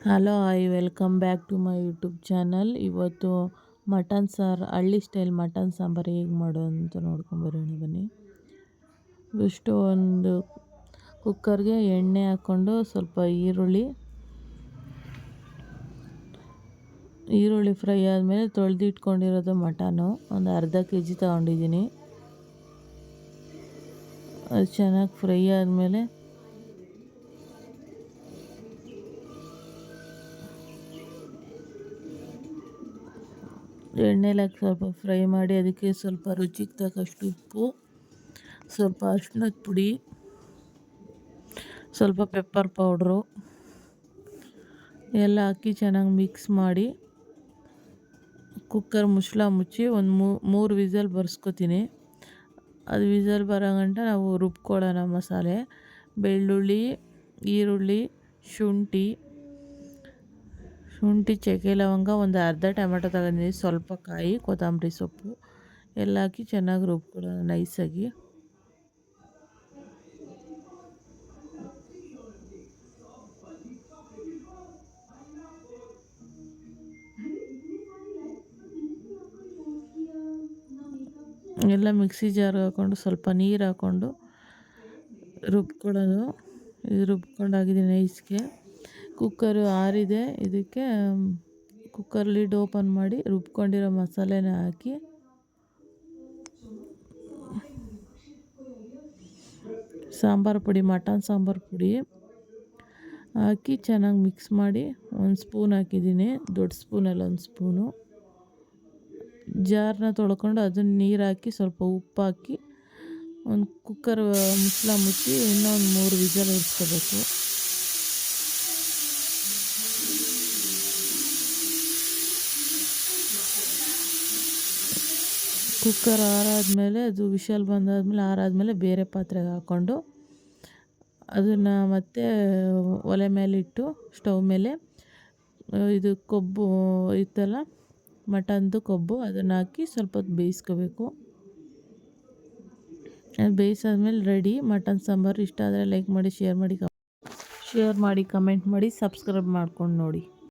Hello welcome back to my YouTube channel. ಇವತ್ತು mutton ಸಾರು, ಹಳ್ಳಿ ಸ್ಟೈಲ್ ಮಟನ್ ಸಾಂಬಾರು ಹೇಗೆ ಮಾಡೋದು ಅಂತ ನೋಡ್ಕೊಂಬರೋಣ ಬನ್ನಿ. ಇಷ್ಟು ಒಂದು ಕುಕ್ಕರ್ಗೆ ಎಣ್ಣೆ ಹಾಕ್ಕೊಂಡು ಸ್ವಲ್ಪ ಈರುಳ್ಳಿ ಫ್ರೈ ಆದಮೇಲೆ ತೊಳೆದಿಟ್ಕೊಂಡಿರೋದು ಮಟನು ಒಂದು ಅರ್ಧ kg ತೊಗೊಂಡಿದ್ದೀನಿ. ಅದು ಚೆನ್ನಾಗಿ ಫ್ರೈ ಆದಮೇಲೆ ಎಣ್ಣೆಲಿ ಹಾಕಿ ಸ್ವಲ್ಪ ಫ್ರೈ ಮಾಡಿ ಅದಕ್ಕೆ ಸ್ವಲ್ಪ ರುಚಿಗೆ ತಕ್ಕಷ್ಟು ಉಪ್ಪು, ಸ್ವಲ್ಪ ಅರಿಶಿಣದ ಪುಡಿ, ಸ್ವಲ್ಪ ಪೆಪ್ಪರ್ ಪೌಡ್ರು ಎಲ್ಲ ಹಾಕಿ ಚೆನ್ನಾಗಿ ಮಿಕ್ಸ್ ಮಾಡಿ ಕುಕ್ಕರ್ ಮುಚ್ಚಳ ಮುಚ್ಚಿ ಒಂದು ಮೂರು ವಿಸಲ್ ಬರ್ಸ್ಕೊತೀನಿ. ಅದು ವಿಸಲ್ ಬರೋ ಗಂಟ ನಾವು ರುಬ್ಕೊಳ್ಳೋಣ ಮಸಾಲೆ. ಬೆಳ್ಳುಳ್ಳಿ, ಈರುಳ್ಳಿ, ಶುಂಠಿ, ಚಕ್ಕೆ ಲವಂಗ, ಒಂದು ಅರ್ಧ ಟೊಮೆಟೊ ತಗೊಂಡಿದ್ದೀನಿ, ಸ್ವಲ್ಪ ಕಾಯಿ, ಕೊತ್ತಂಬರಿ ಸೊಪ್ಪು ಎಲ್ಲ ಹಾಕಿ ಚೆನ್ನಾಗಿ ರುಬ್ಕೊಳ್ಳೋಣ ನೈಸಾಗಿ. ಎಲ್ಲ ಮಿಕ್ಸಿ ಜಾರ್ಗೆ ಹಾಕ್ಕೊಂಡು ಸ್ವಲ್ಪ ನೀರು ಹಾಕ್ಕೊಂಡು ರುಬ್ಕೊಳ್ಳೋದು. ಇದು ರುಬ್ಕೊಂಡಾಗಿದ್ದೀನಿ ನೈಸ್ಗೆ. ಕುಕ್ಕರು ಆರಿದೆ. ಇದಕ್ಕೆ ಕುಕ್ಕರ್ ಲಿಡ್ ಓಪನ್ ಮಾಡಿ ರುಬ್ಕೊಂಡಿರೋ ಮಸಾಲೆನ ಹಾಕಿ ಸಾಂಬಾರು ಪುಡಿ, ಮಟನ್ ಸಾಂಬಾರು ಪುಡಿ ಹಾಕಿ ಚೆನ್ನಾಗಿ ಮಿಕ್ಸ್ ಮಾಡಿ ಒಂದು ಸ್ಪೂನ್ ಹಾಕಿದ್ದೀನಿ, ದೊಡ್ಡ ಸ್ಪೂನಲ್ಲಿ ಒಂದು ಸ್ಪೂನು. ಜಾರನ್ನ ತೊಳ್ಕೊಂಡು ಅದನ್ನು ನೀರು ಹಾಕಿ ಸ್ವಲ್ಪ ಉಪ್ಪು ಹಾಕಿ ಒಂದು ಕುಕ್ಕರ್ ಮುಚ್ಚಳ ಮುಚ್ಚಿ ಇನ್ನೊಂದು 3 ವಿಸಲ್ ಹೊಡ್ಸ್ಕೋಬೇಕು. ಕುಕ್ಕರ್ ಆರಾದಮೇಲೆ ಅದು ವಿಷಲ್ ಆರಾದಮೇಲೆ ಬೇರೆ ಪಾತ್ರೆಗೆ ಹಾಕ್ಕೊಂಡು ಅದನ್ನು ಮತ್ತೆ ಒಲೆ ಮೇಲಿಟ್ಟು ಸ್ಟವ್ ಮೇಲೆ ಇದು ಕೊಬ್ಬು ಇತ್ತಲ್ಲ ಮಟನ್ದು ಕೊಬ್ಬು, ಅದನ್ನು ಹಾಕಿ ಸ್ವಲ್ಪ ಹೊತ್ತು ಬೇಯಿಸ್ಕೋಬೇಕು. ಅದು ಬೇಯಿಸಾದ್ಮೇಲೆ ರೆಡಿ ಮಟನ್ ಸಾಂಬಾರು. ಇಷ್ಟ ಆದರೆ ಲೈಕ್ ಮಾಡಿ, ಶೇರ್ ಮಾಡಿ, ಕಮೆಂಟ್ ಮಾಡಿ, ಸಬ್ಸ್ಕ್ರೈಬ್ ಮಾಡ್ಕೊಂಡು ನೋಡಿ.